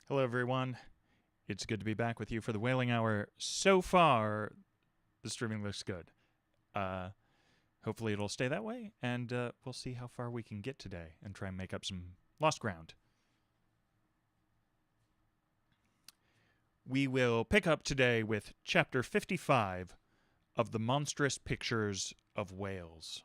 Hello, everyone. It's good to be back with you for the Whaling Hour. So far, the streaming looks good. Uh, Hopefully, it'll stay that way, and we'll see how far we can get today and try and make up some lost ground. We will pick up today with Chapter 55 of the Monstrous Pictures of Whales.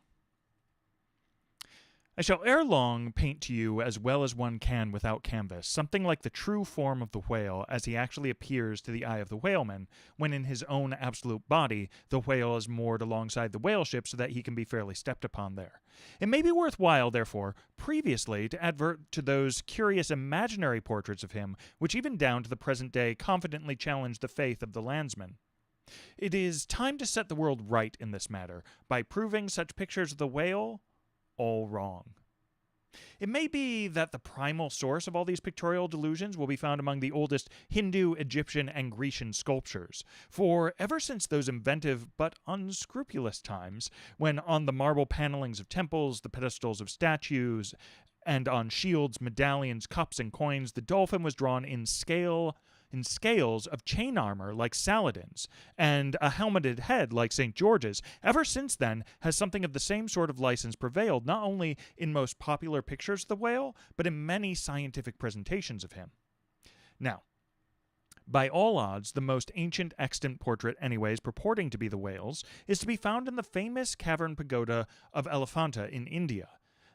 I shall ere long paint to you as well as one can without canvas, something like the true form of the whale as he actually appears to the eye of the whaleman, when in his own absolute body the whale is moored alongside the whale ship so that he can be fairly stepped upon there. It may be worthwhile, therefore, previously to advert to those curious imaginary portraits of him, which even down to the present day confidently challenge the faith of the landsman. It is time to set the world right in this matter, by proving such pictures of the whale all wrong. It may be that the primal source of all these pictorial delusions will be found among the oldest Hindu, Egyptian, and Grecian sculptures, for ever since those inventive but unscrupulous times, when on the marble panelings of temples, the pedestals of statues, and on shields, medallions, cups, and coins, the dolphin was drawn in scales of chain armor like Saladin's, and a helmeted head like St. George's. Ever since then has something of the same sort of license prevailed, not only in most popular pictures of the whale, but in many scientific presentations of him. Now, by all odds, the most ancient extant portrait anyways purporting to be the whale's is to be found in the famous cavern pagoda of Elephanta in India.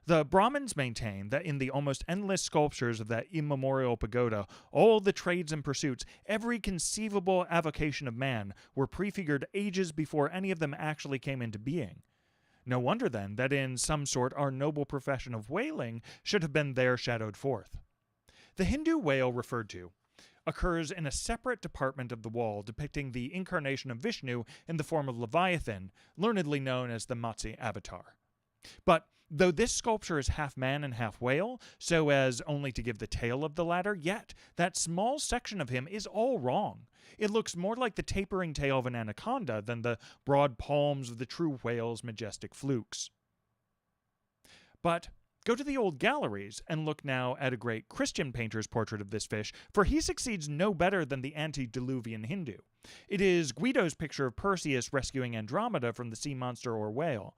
The Brahmins maintain that in the almost endless sculptures of that immemorial pagoda, all the trades and pursuits, every conceivable avocation of man, were prefigured ages before any of them actually came into being. No wonder, then, that in some sort our noble profession of whaling should have been there shadowed forth. The Hindu whale referred to occurs in a separate department of the wall depicting the incarnation of Vishnu in the form of Leviathan, learnedly known as the Matsi avatar. But though this sculpture is half man and half whale, so as only to give the tail of the latter, yet that small section of him is all wrong. It looks more like the tapering tail of an anaconda than the broad palms of the true whale's majestic flukes. But go to the old galleries and look now at a great Christian painter's portrait of this fish, for he succeeds no better than the antediluvian Hindu. It is Guido's picture of Perseus rescuing Andromeda from the sea monster or whale.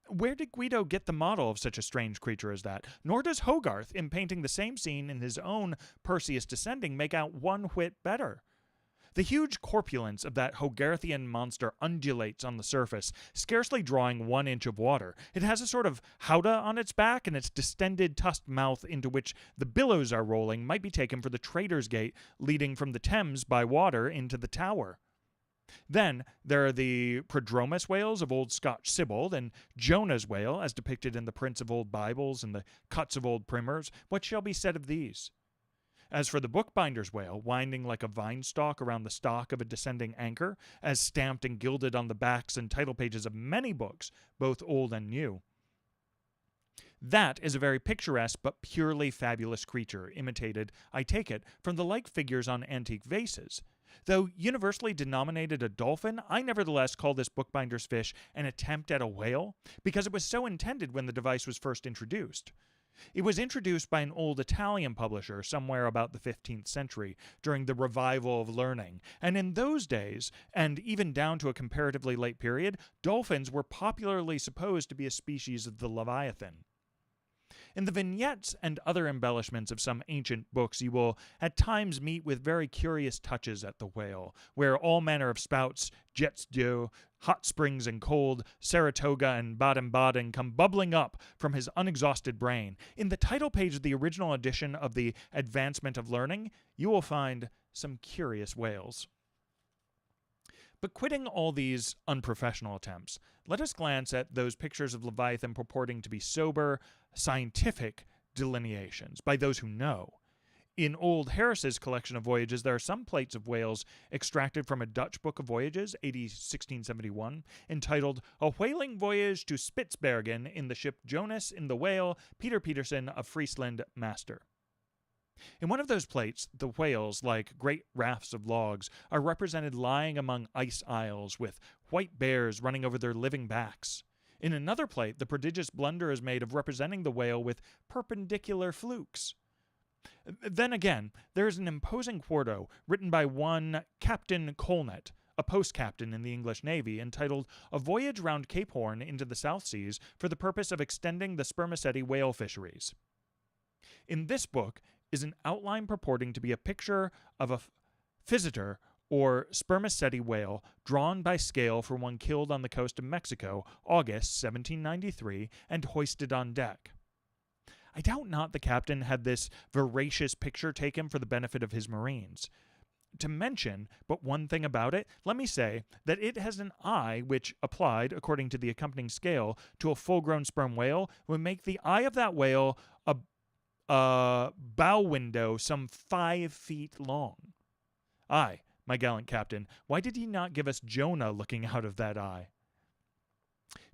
Where did Guido get the model of such a strange creature as that? Nor does Hogarth, in painting the same scene in his own Perseus Descending, make out one whit better. The huge corpulence of that Hogarthian monster undulates on the surface, scarcely drawing 1 inch of water. It has a sort of howdah on its back, and its distended tusked mouth into which the billows are rolling might be taken for the Trader's Gate leading from the Thames by water into the Tower. Then there are the Prodromus whales of old Scotch Sibbald and Jonah's whale, as depicted in the prints of old Bibles and the cuts of old primers. What shall be said of these? As for the bookbinder's whale, winding like a vine stalk around the stock of a descending anchor, as stamped and gilded on the backs and title pages of many books, both old and new, that is a very picturesque but purely fabulous creature, imitated, I take it, from the like figures on antique vases. Though universally denominated a dolphin, I nevertheless call this bookbinder's fish an attempt at a whale, because it was so intended when the device was first introduced. It was introduced by an old Italian publisher somewhere about the 15th century, during the revival of learning, and in those days, and even down to a comparatively late period, dolphins were popularly supposed to be a species of the Leviathan. In the vignettes and other embellishments of some ancient books, you will at times meet with very curious touches at the whale, where all manner of spouts, jets d'eau, hot springs and cold, Saratoga and Baden-Baden come bubbling up from his unexhausted brain. In the title page of the original edition of the Advancement of Learning, you will find some curious whales. But quitting all these unprofessional attempts, let us glance at those pictures of Leviathan purporting to be sober, scientific delineations by those who know. In old Harris's collection of voyages, there are some plates of whales extracted from a Dutch book of voyages, AD 1671, entitled A Whaling Voyage to Spitzbergen in the ship Jonas in the Whale, Peter Peterson of Friesland, Master. In one of those plates, the whales, like great rafts of logs, are represented lying among ice isles, with white bears running over their living backs. In another plate, the prodigious blunder is made of representing the whale with perpendicular flukes. Then again, there is an imposing quarto written by one Captain Colnett, a post-captain in the English Navy, entitled A Voyage Round Cape Horn into the South Seas for the Purpose of Extending the Spermaceti Whale Fisheries. In this book is an outline purporting to be a picture of a physeter or spermaceti whale drawn by scale for one killed on the coast of Mexico, August 1793, and hoisted on deck. I doubt not the captain had this veracious picture taken for the benefit of his marines. To mention but one thing about it, let me say that it has an eye which, applied, according to the accompanying scale, to a full-grown sperm whale, would make the eye of that whale a bow window some 5 feet long. Aye, my gallant captain, why did ye not give us Jonah looking out of that eye?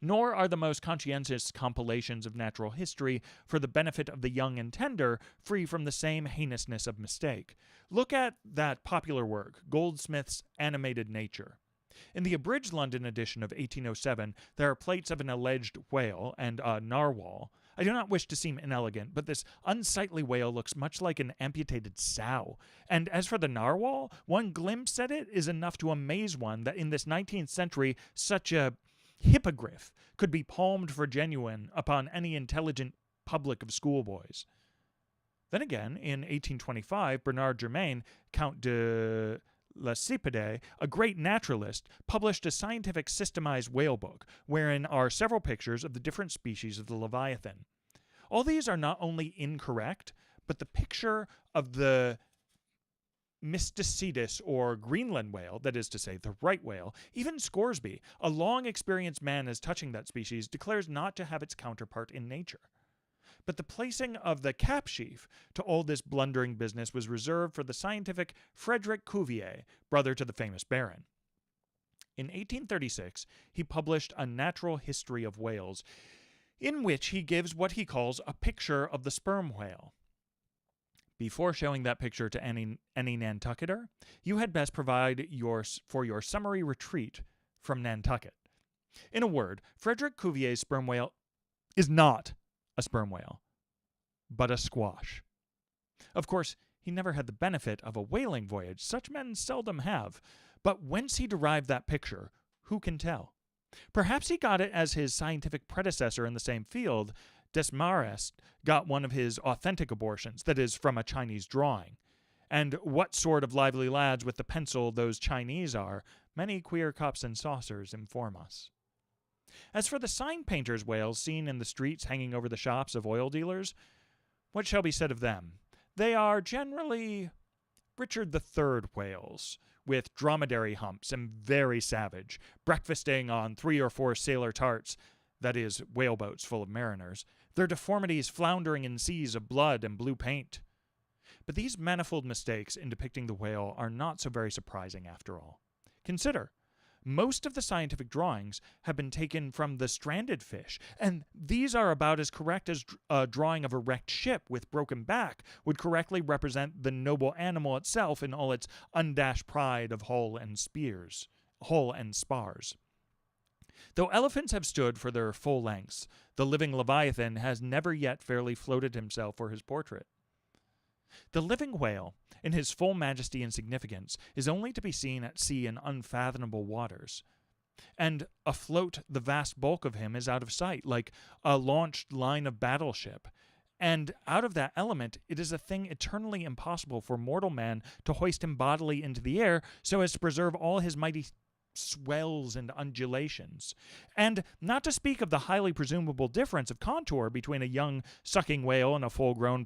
Nor are the most conscientious compilations of natural history for the benefit of the young and tender free from the same heinousness of mistake. Look at that popular work, Goldsmith's Animated Nature. In the abridged London edition of 1807, there are plates of an alleged whale and a narwhal. I do not wish to seem inelegant, but this unsightly whale looks much like an amputated sow. And as for the narwhal, one glimpse at it is enough to amaze one that in this 19th century such a hippogriff could be palmed for genuine upon any intelligent public of schoolboys. Then again, in 1825, Bernard Germain, Count de Lacépède, a great naturalist, published a scientific systemized whale book, wherein are several pictures of the different species of the Leviathan. All these are not only incorrect, but the picture of the Mysticetus or Greenland whale, that is to say, the right whale, even Scoresby, a long experienced man as touching that species, declares not to have its counterpart in nature. But the placing of the capsheaf to all this blundering business was reserved for the scientific Frederick Cuvier, brother to the famous Baron. In 1836, he published A Natural History of Whales, in which he gives what he calls a picture of the sperm whale. Before showing that picture to any Nantucketer, you had best provide for your summary retreat from Nantucket. In a word, Frederick Cuvier's sperm whale is not a sperm whale, but a squash. Of course, he never had the benefit of a whaling voyage. Such men seldom have. But whence he derived that picture, who can tell? Perhaps he got it as his scientific predecessor in the same field, Desmarest, got one of his authentic abortions, that is, from a Chinese drawing. And what sort of lively lads with the pencil those Chinese are, many queer cups and saucers inform us. As for the sign painters' whales seen in the streets hanging over the shops of oil dealers, what shall be said of them? They are generally Richard III whales, with dromedary humps and very savage, breakfasting on 3 or 4 sailor tarts, that is, whaleboats full of mariners, their deformities floundering in seas of blood and blue paint. But these manifold mistakes in depicting the whale are not so very surprising after all. Consider, most of the scientific drawings have been taken from the stranded fish, and these are about as correct as a drawing of a wrecked ship with broken back would correctly represent the noble animal itself in all its undashed pride of hull and spars. Though elephants have stood for their full lengths, the living Leviathan has never yet fairly floated himself for his portrait. The living whale, in his full majesty and significance, is only to be seen at sea in unfathomable waters. And afloat the vast bulk of him is out of sight, like a launched line of battleship. And out of that element, it is a thing eternally impossible for mortal man to hoist him bodily into the air so as to preserve all his mighty swells and undulations. And not to speak of the highly presumable difference of contour between a young sucking whale and a full-grown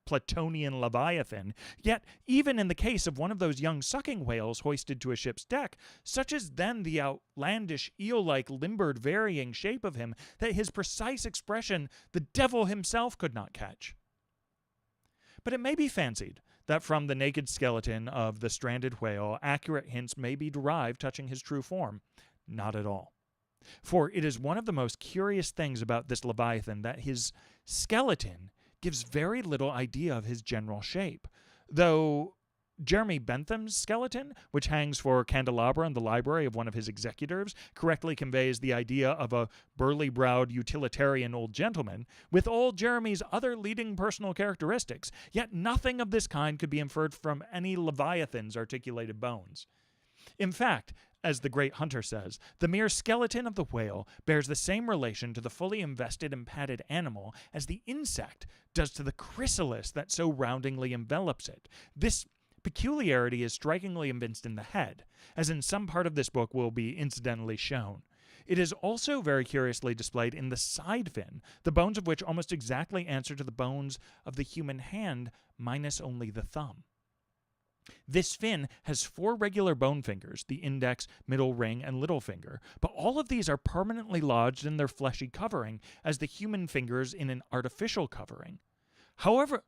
Platonian leviathan, yet even in the case of one of those young sucking whales hoisted to a ship's deck, such is then the outlandish eel-like limbered varying shape of him that his precise expression the devil himself could not catch. But it may be fancied that from the naked skeleton of the stranded whale, accurate hints may be derived touching his true form. Not at all. For it is one of the most curious things about this Leviathan that his skeleton gives very little idea of his general shape, though Jeremy Bentham's skeleton, which hangs for candelabra in the library of one of his executors, correctly conveys the idea of a burly-browed utilitarian old gentleman, with all Jeremy's other leading personal characteristics, yet nothing of this kind could be inferred from any Leviathan's articulated bones. In fact, as the great Hunter says, the mere skeleton of the whale bears the same relation to the fully invested and padded animal as the insect does to the chrysalis that so roundingly envelops it. This peculiarity is strikingly evinced in the head, as in some part of this book will be incidentally shown. It is also very curiously displayed in the side fin, the bones of which almost exactly answer to the bones of the human hand, minus only the thumb. This fin has 4 regular bone fingers, the index, middle ring, and little finger, but all of these are permanently lodged in their fleshy covering, as the human fingers in an artificial covering. However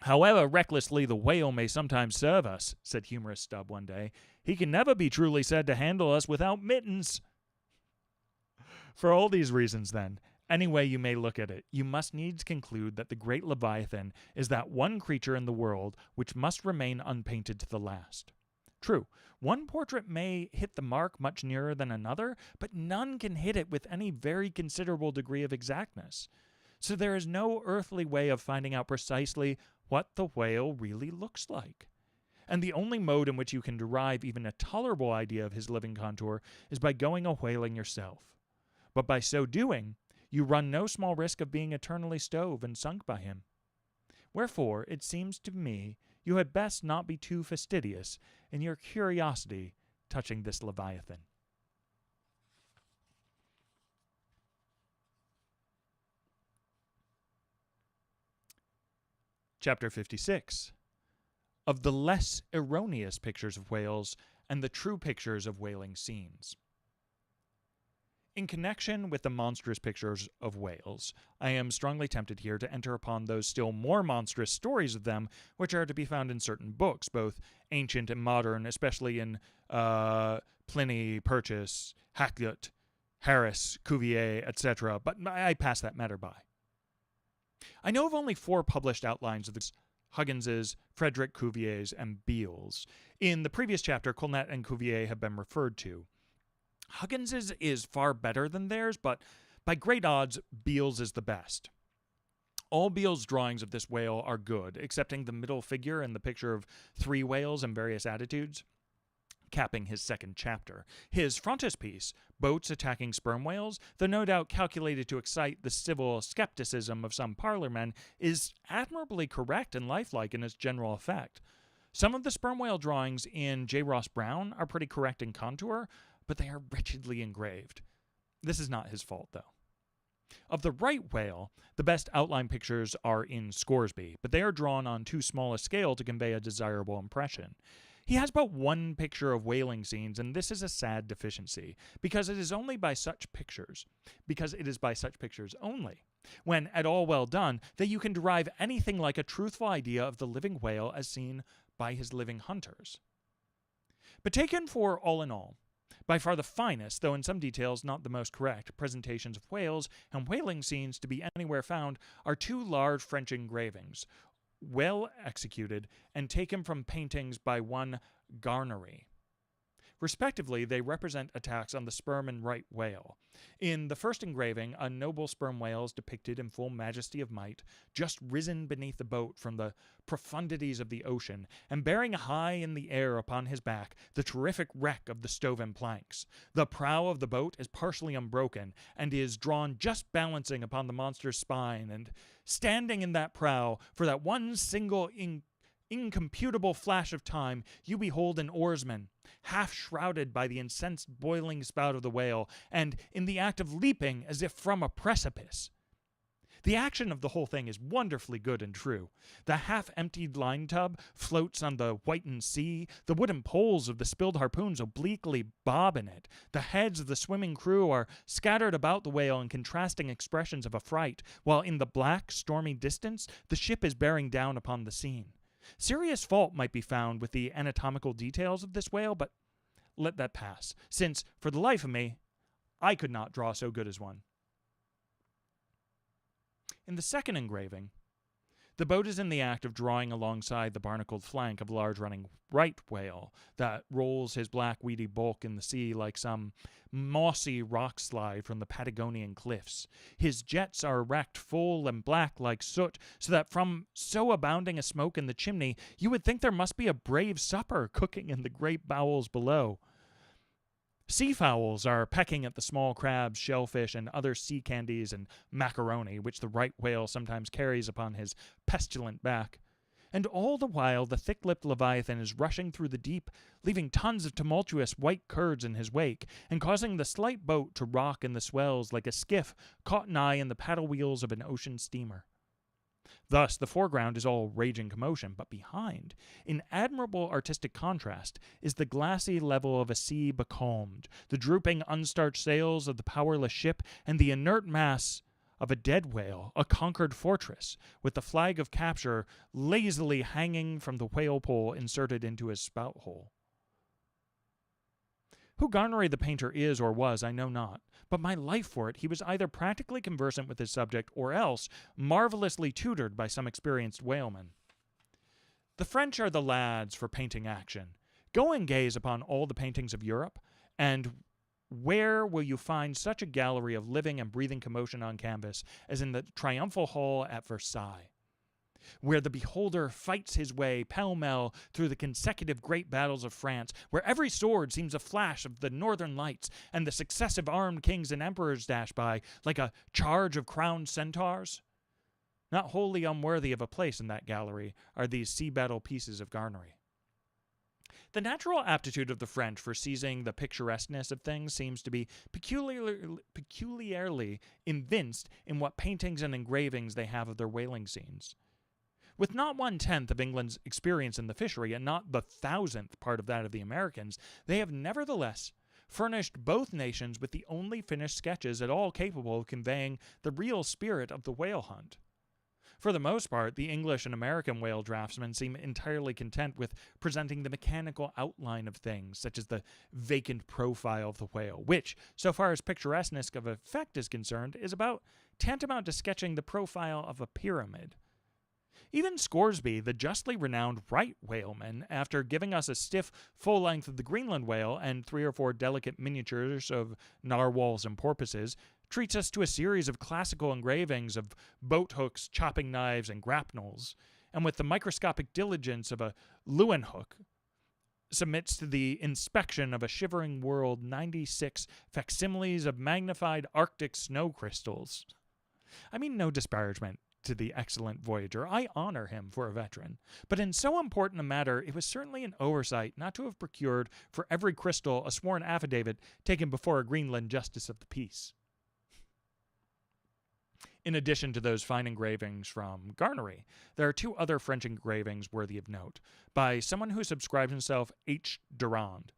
recklessly the whale may sometimes serve us, said humorous Stubb one day, he can never be truly said to handle us without mittens. For all these reasons, then, any way you may look at it, you must needs conclude that the great Leviathan is that one creature in the world which must remain unpainted to the last. True, one portrait may hit the mark much nearer than another, but none can hit it with any very considerable degree of exactness. So there is no earthly way of finding out precisely what the whale really looks like. And the only mode in which you can derive even a tolerable idea of his living contour is by going a whaling yourself. But by so doing, you run no small risk of being eternally stove and sunk by him. Wherefore, it seems to me, you had best not be too fastidious in your curiosity touching this Leviathan. Chapter 56. Of the less erroneous pictures of whales and the true pictures of whaling scenes. In connection with the monstrous pictures of whales, I am strongly tempted here to enter upon those still more monstrous stories of them which are to be found in certain books, both ancient and modern, especially in Pliny, Purchas, Hakluyt, Harris, Cuvier, etc., but I pass that matter by. I know of only 4 published outlines of this: Huggins's, Frederick Cuvier's, and Beale's. In the previous chapter, Colnet and Cuvier have been referred to. Huggins's is far better than theirs, but by great odds, Beale's is the best. All Beale's drawings of this whale are good, excepting the middle figure and the picture of 3 whales in various attitudes, capping his second chapter. His frontispiece, boats attacking sperm whales, though no doubt calculated to excite the civil skepticism of some parlourmen, is admirably correct and lifelike in its general effect. Some of the sperm whale drawings in J. Ross Brown are pretty correct in contour, but they are wretchedly engraved. This is not his fault, though. Of the right whale, the best outline pictures are in Scoresby, but they are drawn on too small a scale to convey a desirable impression. He has but 1 picture of whaling scenes, and this is a sad deficiency, because it is by such pictures only, when at all well done, that you can derive anything like a truthful idea of the living whale as seen by his living hunters. But taken for all in all, by far the finest, though in some details not the most correct, presentations of whales and whaling scenes to be anywhere found are 2 large French engravings, well executed and taken from paintings by one Garnery. Respectively, they represent attacks on the sperm and right whale. In the first engraving, a noble sperm whale is depicted in full majesty of might, just risen beneath the boat from the profundities of the ocean, and bearing high in the air upon his back the terrific wreck of the stoven planks. The prow of the boat is partially unbroken, and is drawn just balancing upon the monster's spine, and standing in that prow, for that one single incomputable flash of time, you behold an oarsman, half shrouded by the incensed boiling spout of the whale, and in the act of leaping as if from a precipice. The action of the whole thing is wonderfully good and true. The half-emptied line tub floats on the whitened sea, the wooden poles of the spilled harpoons obliquely bob in it, the heads of the swimming crew are scattered about the whale in contrasting expressions of affright, while in the black, stormy distance the ship is bearing down upon the scene. Serious fault might be found with the anatomical details of this whale, but let that pass, since, for the life of me, I could not draw so good as one. In the second engraving, The boat is in the act of drawing alongside the barnacled flank of a large running right whale that rolls his black weedy bulk in the sea like some mossy rock slide from the Patagonian cliffs. His jets are erect, full and black like soot, so that from so abounding a smoke in the chimney, you would think there must be a brave supper cooking in the great bowels below. Seafowls are pecking at the small crabs, shellfish, and other sea candies and macaroni, which the right whale sometimes carries upon his pestilent back. And all the while the thick-lipped leviathan is rushing through the deep, leaving tons of tumultuous white curds in his wake, and causing the slight boat to rock in the swells like a skiff caught nigh in the paddle wheels of an ocean steamer. Thus, the foreground is all raging commotion, but behind, in admirable artistic contrast, is the glassy level of a sea becalmed, the drooping, unstarched sails of the powerless ship, and the inert mass of a dead whale, a conquered fortress, with the flag of capture lazily hanging from the whale pole inserted into his spout hole. Who Garnery the painter is or was, I know not, but my life for it, he was either practically conversant with his subject or else marvelously tutored by some experienced whaleman. The French are the lads for painting action. Go and gaze upon all the paintings of Europe, and where will you find such a gallery of living and breathing commotion on canvas as in the triumphal hall at Versailles, where the beholder fights his way pell-mell through the consecutive great battles of France, where every sword seems a flash of the northern lights, and the successive armed kings and emperors dash by like a charge of crowned centaurs? Not wholly unworthy of a place in that gallery are these sea battle pieces of Garnery. The natural aptitude of the French for seizing the picturesqueness of things seems to be peculiarly evinced in what paintings and engravings they have of their whaling scenes. With not 1/10 of England's experience in the fishery, and not the 1,000th part of that of the Americans, they have nevertheless furnished both nations with the only finished sketches at all capable of conveying the real spirit of the whale hunt. For the most part, the English and American whale draftsmen seem entirely content with presenting the mechanical outline of things, such as the vacant profile of the whale, which, so far as picturesqueness of effect is concerned, is about tantamount to sketching the profile of a pyramid. Even Scoresby, the justly renowned right whaleman, after giving us a stiff full length of the Greenland whale and 3 or 4 delicate miniatures of narwhals and porpoises, treats us to a series of classical engravings of boat hooks, chopping knives, and grapnels, and with the microscopic diligence of a Leeuwenhoek, submits to the inspection of a shivering world 96 facsimiles of magnified Arctic snow crystals. I mean no disparagement to the excellent voyager. I honor him for a veteran. But in so important a matter, it was certainly an oversight not to have procured for every crystal a sworn affidavit taken before a Greenland justice of the peace. In addition to those fine engravings from Garnery, there are 2 other French engravings worthy of note, by someone who subscribes himself H. Durand.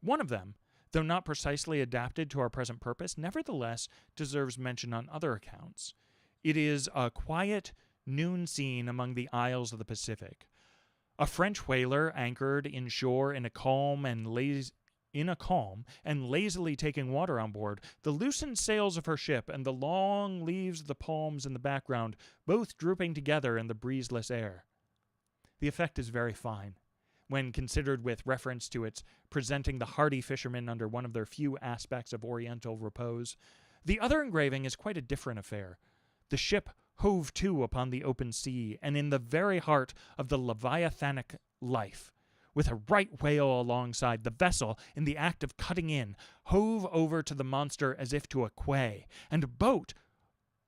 One of them, though not precisely adapted to our present purpose, nevertheless deserves mention on other accounts. It is a quiet noon scene among the isles of the Pacific. A French whaler anchored inshore in a calm and lazily taking water on board, the loosened sails of her ship and the long leaves of the palms in the background both drooping together in the breezeless air. The effect is very fine, when considered with reference to its presenting the hardy fishermen under one of their few aspects of oriental repose. The other engraving is quite a different affair. The ship hove to upon the open sea, and in the very heart of the leviathanic life, with a right whale alongside, the vessel, in the act of cutting in, hove over to the monster as if to a quay, and a boat,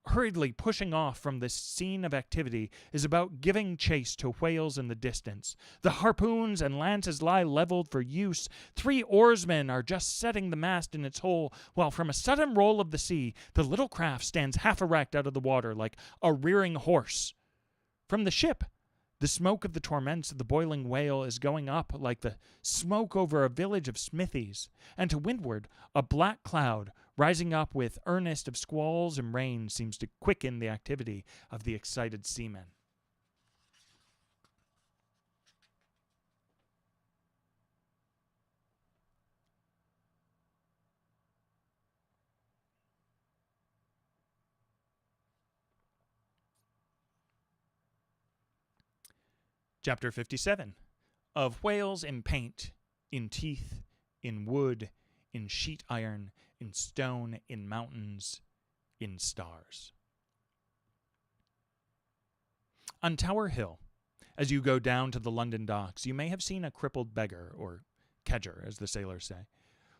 hurriedly pushing off from this scene of activity, is about giving chase to whales in the distance. The harpoons and lances lie leveled for use. 3 oarsmen are just setting the mast in its hole, while from a sudden roll of the sea, the little craft stands half erect out of the water like a rearing horse. From the ship, the smoke of the torments of the boiling whale is going up like the smoke over a village of smithies, and to windward, a black cloud, rising up with earnest of squalls and rain, seems to quicken the activity of the excited seamen. Chapter 57. Of whales in paint, in teeth, in wood, in sheet iron, in stone, in mountains, in stars. On Tower Hill, as you go down to the London docks, you may have seen a crippled beggar, or kedger, as the sailors say,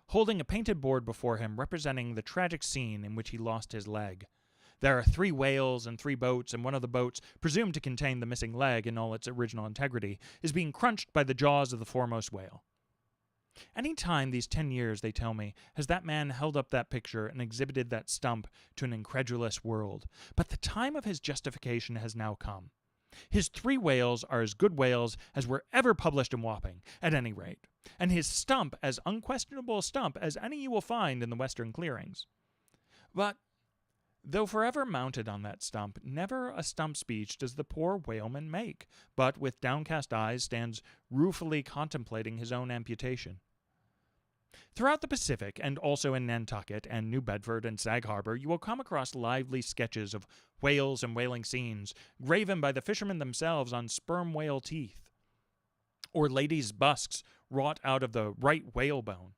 holding a painted board before him representing the tragic scene in which he lost his leg. There are 3 whales and 3 boats, and one of the boats, presumed to contain the missing leg in all its original integrity, is being crunched by the jaws of the foremost whale. Any time these 10 years, they tell me, has that man held up that picture and exhibited that stump to an incredulous world. But the time of his justification has now come. His 3 whales are as good whales as were ever published in Wapping, at any rate, and his stump as unquestionable a stump as any you will find in the western clearings. But though forever mounted on that stump, never a stump speech does the poor whaleman make, but with downcast eyes stands ruefully contemplating his own amputation. Throughout the Pacific, and also in Nantucket and New Bedford and Sag Harbor, you will come across lively sketches of whales and whaling scenes, graven by the fishermen themselves on sperm whale teeth, or ladies' busks wrought out of the right whalebone,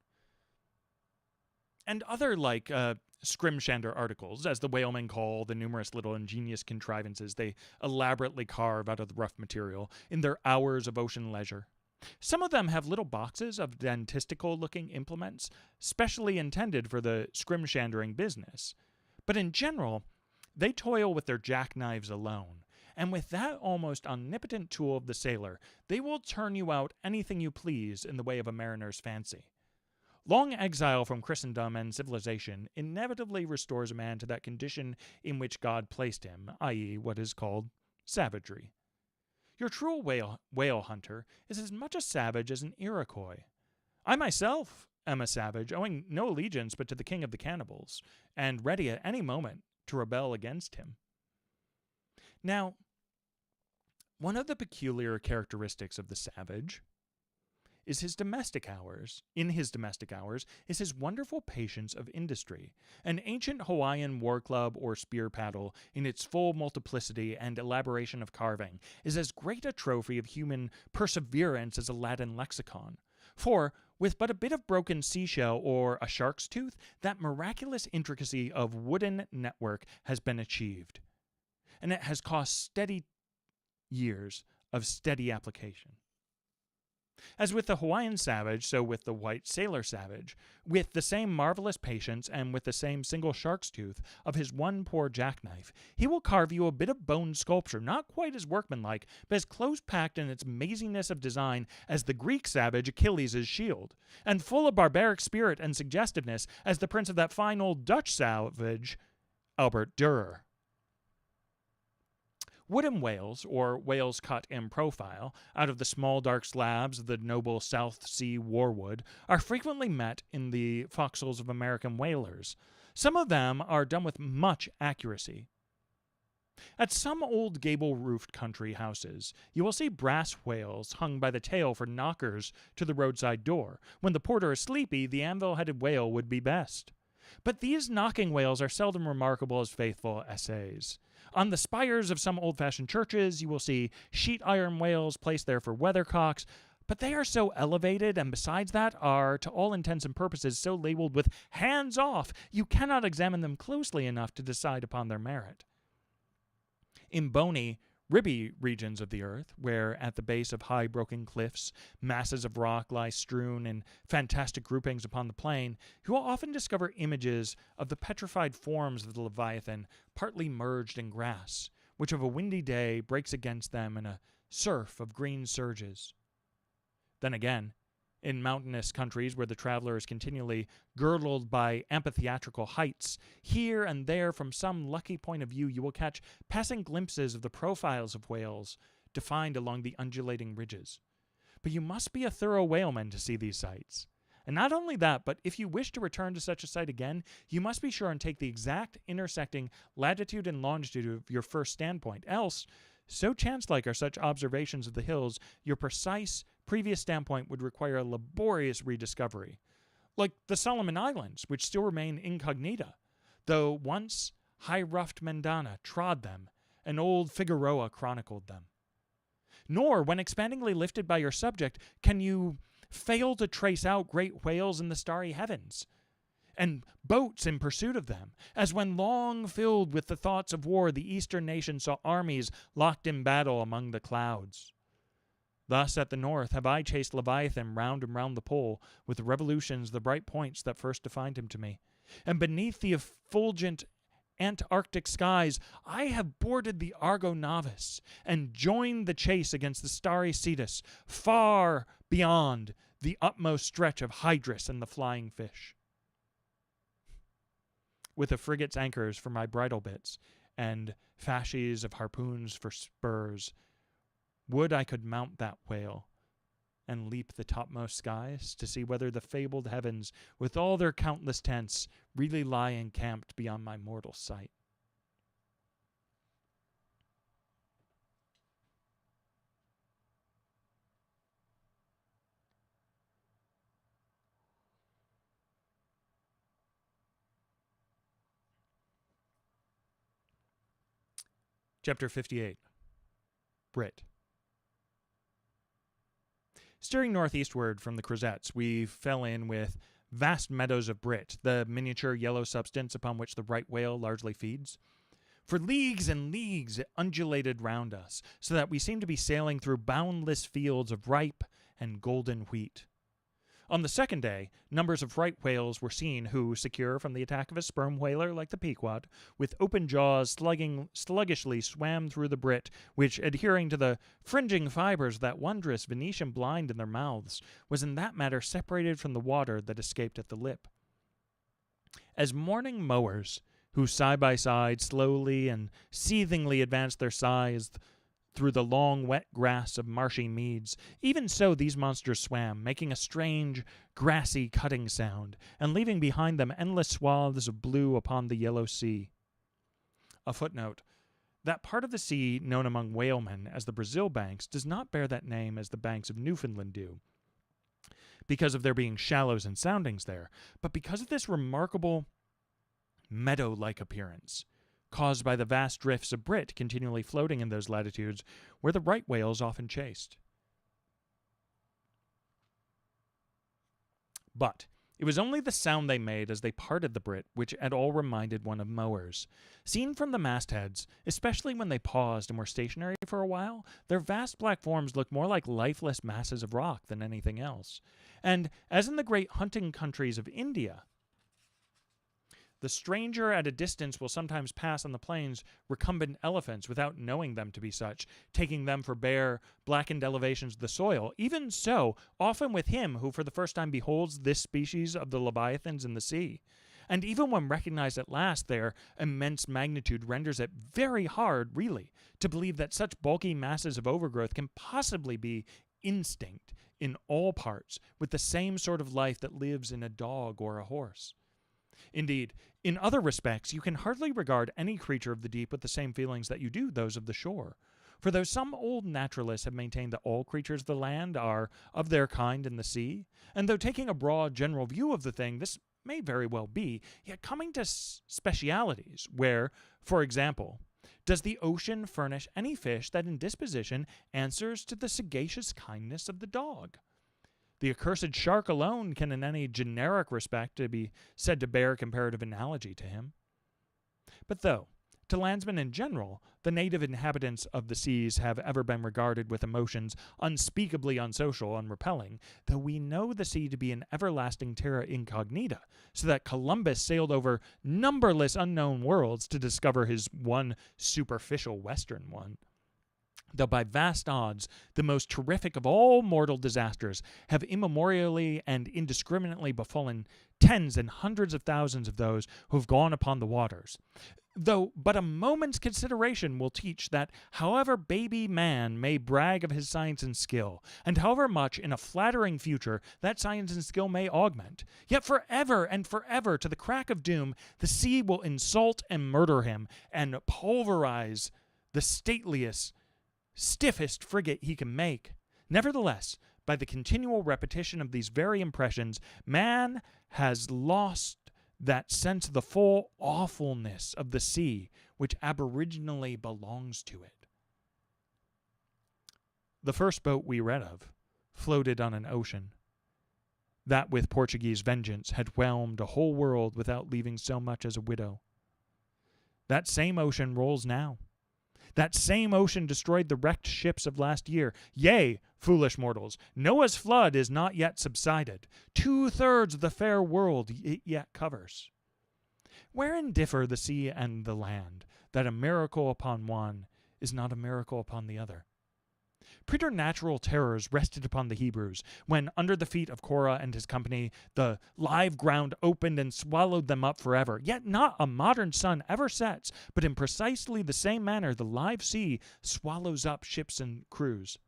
and other like scrimshander articles, as the whalemen call the numerous little ingenious contrivances they elaborately carve out of the rough material in their hours of ocean leisure. Some of them have little boxes of dentistical-looking implements, specially intended for the scrimshandering business. But in general, they toil with their jackknives alone, and with that almost omnipotent tool of the sailor, they will turn you out anything you please in the way of a mariner's fancy. Long exile from Christendom and civilization inevitably restores a man to that condition in which God placed him, i.e., what is called savagery. Your true whale hunter is as much a savage as an Iroquois. I myself am a savage, owing no allegiance but to the king of the cannibals, and ready at any moment to rebel against him. Now, one of the peculiar characteristics of the savage is his domestic hours. In his domestic hours is his wonderful patience of industry. An ancient Hawaiian war club or spear paddle, in its full multiplicity and elaboration of carving, is as great a trophy of human perseverance as a Latin lexicon. For, with but a bit of broken seashell or a shark's tooth, that miraculous intricacy of wooden network has been achieved. And it has cost steady years of steady application. As with the Hawaiian savage, so with the white sailor savage, with the same marvelous patience and with the same single shark's tooth of his one poor jackknife, he will carve you a bit of bone sculpture not quite as workmanlike, but as close-packed in its amazingness of design as the Greek savage Achilles' shield, and full of barbaric spirit and suggestiveness as the prince of that fine old Dutch savage, Albert Dürer. Wooden whales, or whales cut in profile, out of the small dark slabs of the noble South Sea warwood, are frequently met in the forecastles of American whalers. Some of them are done with much accuracy. At some old gable-roofed country houses, you will see brass whales hung by the tail for knockers to the roadside door. When the porter is sleepy, the anvil-headed whale would be best. But these knocking whales are seldom remarkable as faithful essays. On the spires of some old-fashioned churches, you will see sheet iron whales placed there for weathercocks, but they are so elevated, and besides that are, to all intents and purposes, so labeled with hands off, you cannot examine them closely enough to decide upon their merit. In bony, ribby regions of the earth, where at the base of high broken cliffs, masses of rock lie strewn in fantastic groupings upon the plain, you will often discover images of the petrified forms of the Leviathan partly merged in grass, which of a windy day breaks against them in a surf of green surges. Then again, in mountainous countries where the traveler is continually girdled by amphitheatrical heights, here and there from some lucky point of view you will catch passing glimpses of the profiles of whales defined along the undulating ridges. But you must be a thorough whaleman to see these sights. And not only that, but if you wish to return to such a site again, you must be sure and take the exact intersecting latitude and longitude of your first standpoint. Else, so chance-like are such observations of the hills, your precise previous standpoint would require a laborious rediscovery. Like the Solomon Islands, which still remain incognita, though once high-ruffed Mendana trod them, and old Figueroa chronicled them. Nor, when expandingly lifted by your subject, can you fail to trace out great whales in the starry heavens, and boats in pursuit of them, as when long filled with the thoughts of war the eastern nations saw armies locked in battle among the clouds. Thus at the north have I chased Leviathan round and round the pole, with the revolutions the bright points that first defined him to me. And beneath the effulgent Antarctic skies I have boarded the Argo Novice, and joined the chase against the starry Cetus, far beyond the utmost stretch of Hydrus and the flying fish. With a frigate's anchors for my bridle bits, and fasces of harpoons for spurs, would I could mount that whale, and leap the topmost skies, to see whether the fabled heavens, with all their countless tents, really lie encamped beyond my mortal sight. Chapter 58. Brit. Steering northeastward from the Crozettes, we fell in with vast meadows of Brit, the miniature yellow substance upon which the right whale largely feeds. For leagues and leagues it undulated round us, so that we seemed to be sailing through boundless fields of ripe and golden wheat. On the second day, numbers of right whales were seen who, secure from the attack of a sperm whaler like the Pequod, with open jaws sluggishly swam through the Brit, which, adhering to the fringing fibers of that wondrous Venetian blind in their mouths, was in that matter separated from the water that escaped at the lip. As morning mowers, who side by side slowly and seethingly advanced their scythes through the long wet grass of marshy meads, even so these monsters swam, making a strange, grassy cutting sound, and leaving behind them endless swaths of blue upon the yellow sea. A footnote. That part of the sea known among whalemen as the Brazil banks does not bear that name as the banks of Newfoundland do, because of there being shallows and soundings there, but because of this remarkable meadow-like appearance, caused by the vast drifts of Brit continually floating in those latitudes where the right whales often chased. But it was only the sound they made as they parted the Brit which at all reminded one of mowers. Seen from the mastheads, especially when they paused and were stationary for a while, their vast black forms looked more like lifeless masses of rock than anything else. And, as in the great hunting countries of India, the stranger at a distance will sometimes pass on the plains recumbent elephants without knowing them to be such, taking them for bare, blackened elevations of the soil. Even so, often with him who for the first time beholds this species of the leviathans in the sea. And even when recognized at last, their immense magnitude renders it very hard, really, to believe that such bulky masses of overgrowth can possibly be instinct in all parts with the same sort of life that lives in a dog or a horse. Indeed, in other respects, you can hardly regard any creature of the deep with the same feelings that you do those of the shore. For though some old naturalists have maintained that all creatures of the land are of their kind in the sea, and though taking a broad general view of the thing, this may very well be, yet coming to specialities, where, for example, does the ocean furnish any fish that in disposition answers to the sagacious kindness of the dog? The accursed shark alone can in any generic respect be said to bear comparative analogy to him. But though, to landsmen in general, the native inhabitants of the seas have ever been regarded with emotions unspeakably unsocial and repelling, though we know the sea to be an everlasting terra incognita, so that Columbus sailed over numberless unknown worlds to discover his one superficial western one, though by vast odds the most terrific of all mortal disasters have immemorially and indiscriminately befallen tens and hundreds of thousands of those who have gone upon the waters. Though but a moment's consideration will teach that however baby man may brag of his science and skill, and however much in a flattering future that science and skill may augment, yet forever and forever to the crack of doom the sea will insult and murder him, and pulverize the stateliest, stiffest frigate he can make. Nevertheless, by the continual repetition of these very impressions, man has lost that sense of the full awfulness of the sea which aboriginally belongs to it. The first boat we read of floated on an ocean that with Portuguese vengeance had whelmed a whole world without leaving so much as a widow. That same ocean rolls now. That same ocean destroyed the wrecked ships of last year. Yea, foolish mortals, Noah's flood is not yet subsided. 2/3 of the fair world it yet covers. Wherein differ the sea and the land, that a miracle upon one is not a miracle upon the other? Preternatural terrors rested upon the Hebrews when, under the feet of Korah and his company, the live ground opened and swallowed them up forever. Yet not a modern sun ever sets, but in precisely the same manner the live sea swallows up ships and crews.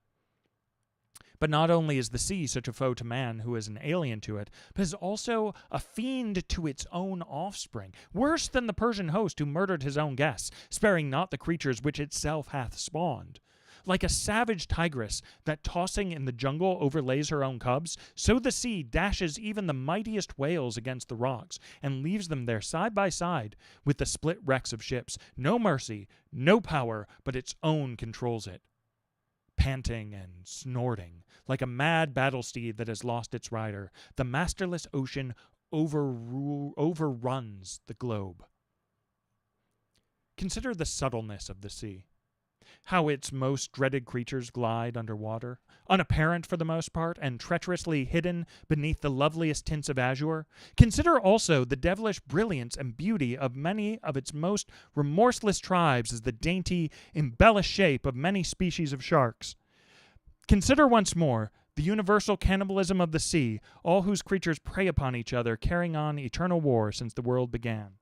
But not only is the sea such a foe to man who is an alien to it, but is also a fiend to its own offspring, worse than the Persian host who murdered his own guests, sparing not the creatures which itself hath spawned. Like a savage tigress that tossing in the jungle overlays her own cubs, so the sea dashes even the mightiest whales against the rocks and leaves them there side by side with the split wrecks of ships. No mercy, no power, but its own controls it. Panting and snorting, like a mad battle steed that has lost its rider, the masterless ocean overruns the globe. Consider the subtleness of the sea. How its most dreaded creatures glide underwater, unapparent for the most part, and treacherously hidden beneath the loveliest tints of azure. Consider also the devilish brilliance and beauty of many of its most remorseless tribes as the dainty, embellished shape of many species of sharks. Consider once more the universal cannibalism of the sea, all whose creatures prey upon each other, carrying on eternal war since the world began.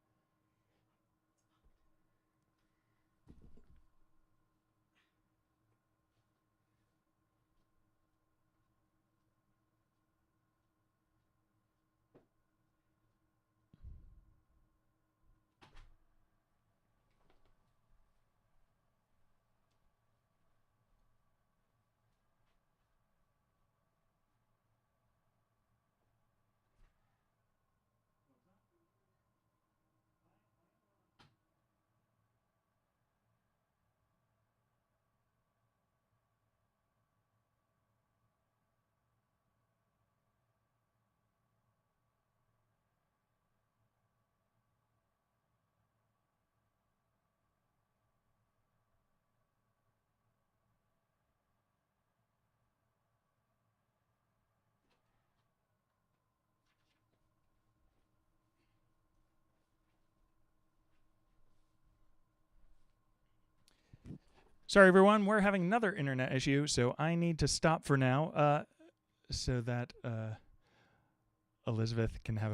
Sorry, everyone. We're having another internet issue, so I need to stop for now so that Elizabeth can have a